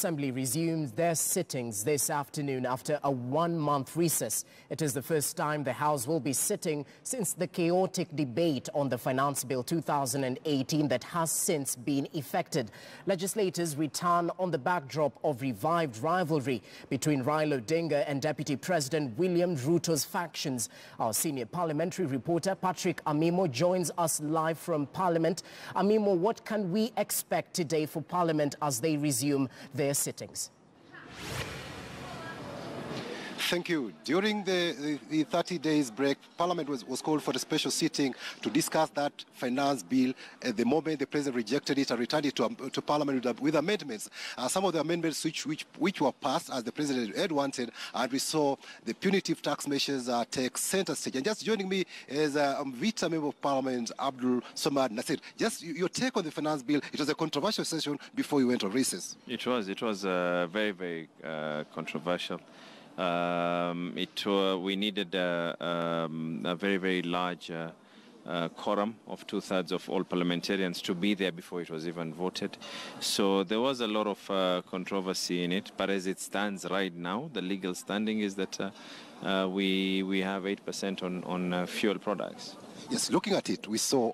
Assembly resumes their sittings this afternoon after a one-month recess. It is the first time the House will be sitting since the chaotic debate on the Finance Bill 2018 that has since been effected. Legislators return on the backdrop of revived rivalry between Raila Odinga and Deputy President William Ruto's factions. Our senior parliamentary reporter Patrick Amimo joins us live from Parliament. Amimo, what can we expect today for Parliament as they resume their sittings? Thank you. During the 30 days break, Parliament was called for a special sitting to discuss that finance bill. At the moment, the President rejected it and returned it to Parliament with amendments. Some of the amendments which were passed as the President had wanted, and we saw the punitive tax measures take center stage. And just joining me is Vita Member of Parliament, Abdul Somad Nasir. Just your take on the finance bill. It was a controversial session before you went on recess. It was very, very controversial. We needed a very, very large quorum of 2/3 of all parliamentarians to be there before it was even voted. So there was a lot of controversy in it. But as it stands right now, the legal standing is that we have 8% on fuel products. Yes, looking at it, we saw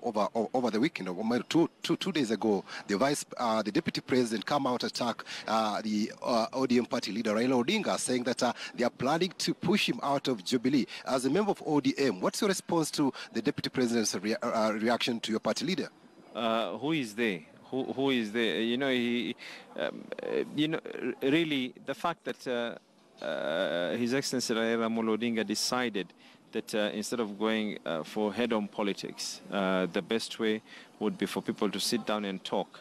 over the weekend, two days ago, the Deputy President come out attack the ODM party leader Raila Odinga, saying that they are planning to push him out of Jubilee. As a member of ODM, what's your response to the Deputy President's reaction to your party leader? Who is there? Who is there? Really, the fact that His Excellency Raila Odinga decided that instead of going for head-on politics, the best way would be for people to sit down and talk,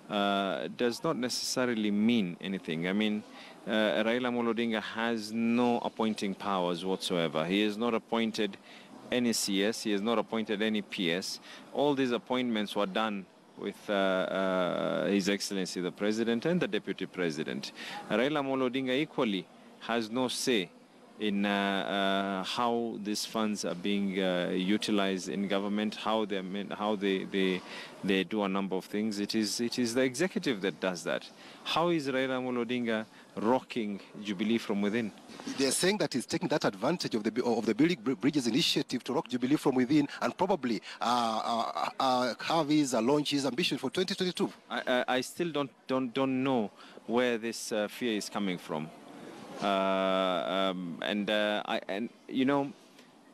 does not necessarily mean anything. I mean, Raila Odinga has no appointing powers whatsoever. He has not appointed any CS, he has not appointed any PS. All these appointments were done with His Excellency the President and the Deputy President. Raila Odinga equally has no say in how these funds are being utilized in government, how they do a number of things. It is the executive that does that. How is Raila Odinga rocking Jubilee from within? They're saying that he's taking that advantage of the Building Bridges initiative to rock Jubilee from within and probably have his launch his ambition for 2022. I still don't know where this fear is coming from.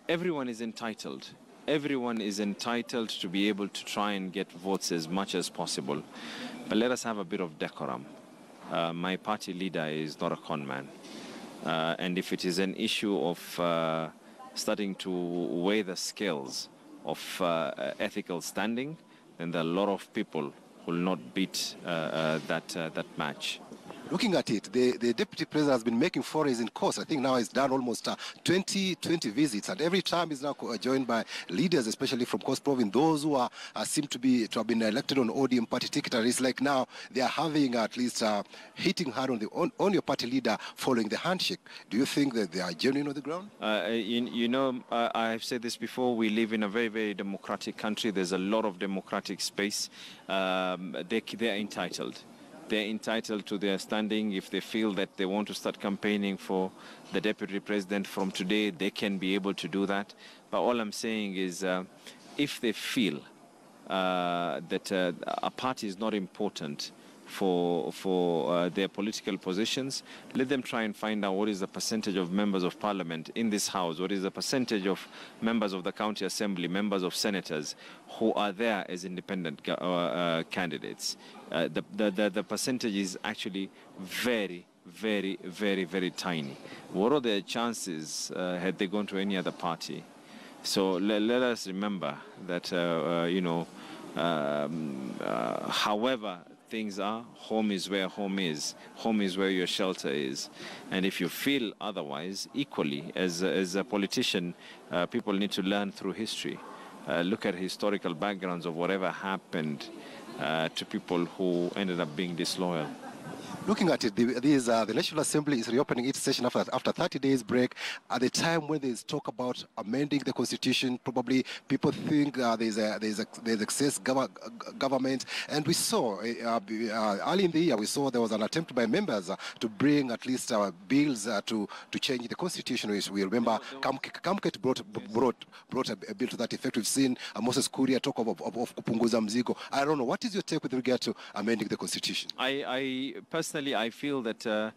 Everyone is entitled. Everyone is entitled to be able to try and get votes as much as possible. But let us have a bit of decorum. My party leader is not a con man. And if it is an issue of starting to weigh the scales of ethical standing, then there are a lot of people who will not beat that match. Looking at it, the Deputy President has been making forays in course. I think now he's done almost 20 visits, and every time he's now joined by leaders, especially from Coast Province, those who seem to have been elected on ODM party ticket. And it's like now they are having at least hitting hard on your party leader following the handshake. Do you think that they are genuine on the ground? I've said this before. We live in a very, very democratic country. There's a lot of democratic space. They're entitled. They're entitled to their standing. If they feel that they want to start campaigning for the Deputy President from today, they can be able to do that. But all I'm saying is if they feel that a party is not important for their political positions, let them try and find out what is the percentage of members of parliament in this house, what is the percentage of members of the county assembly, members of senators who are there as independent candidates. The percentage is actually very, very, very, very tiny. What are their chances had they gone to any other party? So let us remember that, however things are, home is where home is. Home is where your shelter is. And if you feel otherwise, equally, as a politician, people need to learn through history. Look at historical backgrounds of whatever happened to people who ended up being disloyal. Looking at it, the National Assembly is reopening its session after 30 days break. At the time when there's talk about amending the constitution, probably people think there's excess government. And we saw early in the year, we saw there was an attempt by members to bring at least bills to change the constitution. We remember Kamket brought a bill to that effect. We've seen Moses Kuria talk of kupunguza mzigo. I don't know. What is your take with regard to amending the constitution? I personally, I feel that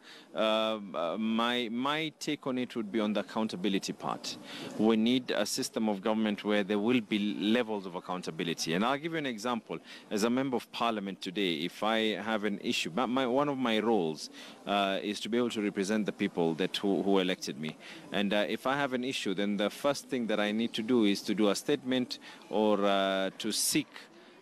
my take on it would be on the accountability part. We need a system of government where there will be levels of accountability. And I'll give you an example. As a member of parliament today, if I have an issue, one of my roles is to be able to represent the people who elected me. And if I have an issue, then the first thing that I need to do is to do a statement or to seek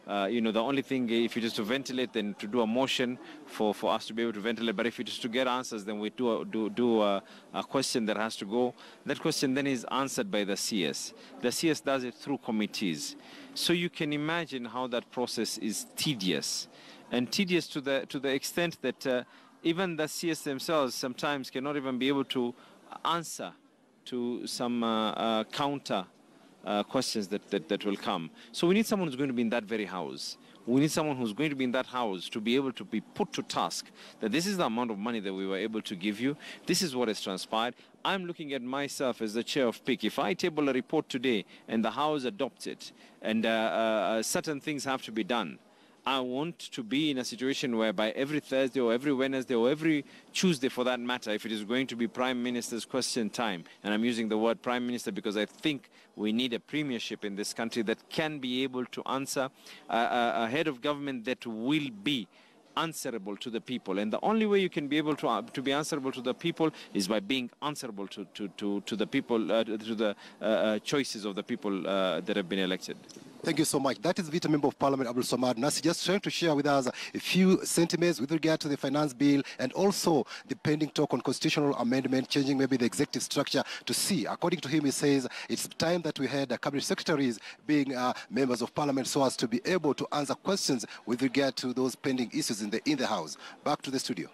the only thing, if it is to ventilate, then to do a motion for us to be able to ventilate. But if it is to get answers, then we do a question that has to go. That question then is answered by the CS. The CS does it through committees. So you can imagine how that process is tedious. And tedious to the extent that even the CS themselves sometimes cannot even be able to answer to some counter questions that will come. So we need someone who's going to be in that very house. We need someone who's going to be in that house to be able to be put to task that this is the amount of money that we were able to give you. This is what has transpired. I'm looking at myself as the chair of PIC. If I table a report today and the house adopts it and certain things have to be done, I want to be in a situation whereby every Thursday or every Wednesday or every Tuesday for that matter, if it is going to be Prime Minister's question time, and I'm using the word Prime Minister because I think we need a premiership in this country that can be able to answer a head of government that will be answerable to the people. And the only way you can be able to be answerable to the people is by being answerable to the people, to the choices of the people that have been elected. Thank you so much. That is Vita Member of Parliament Abdul Samad Nasi, just trying to share with us a few sentiments with regard to the finance bill and also the pending talk on constitutional amendment, changing maybe the executive structure to see. According to him, he says it's time that we had cabinet secretaries being members of Parliament so as to be able to answer questions with regard to those pending issues in the House. Back to the studio.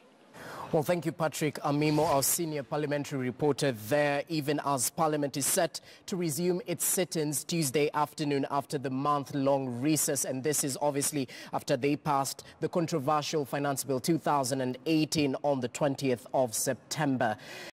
Well, thank you, Patrick Amimo, our senior parliamentary reporter there, even as Parliament is set to resume its sit-ins Tuesday afternoon after the month-long recess. And this is obviously after they passed the controversial Finance Bill 2018 on the 20th of September.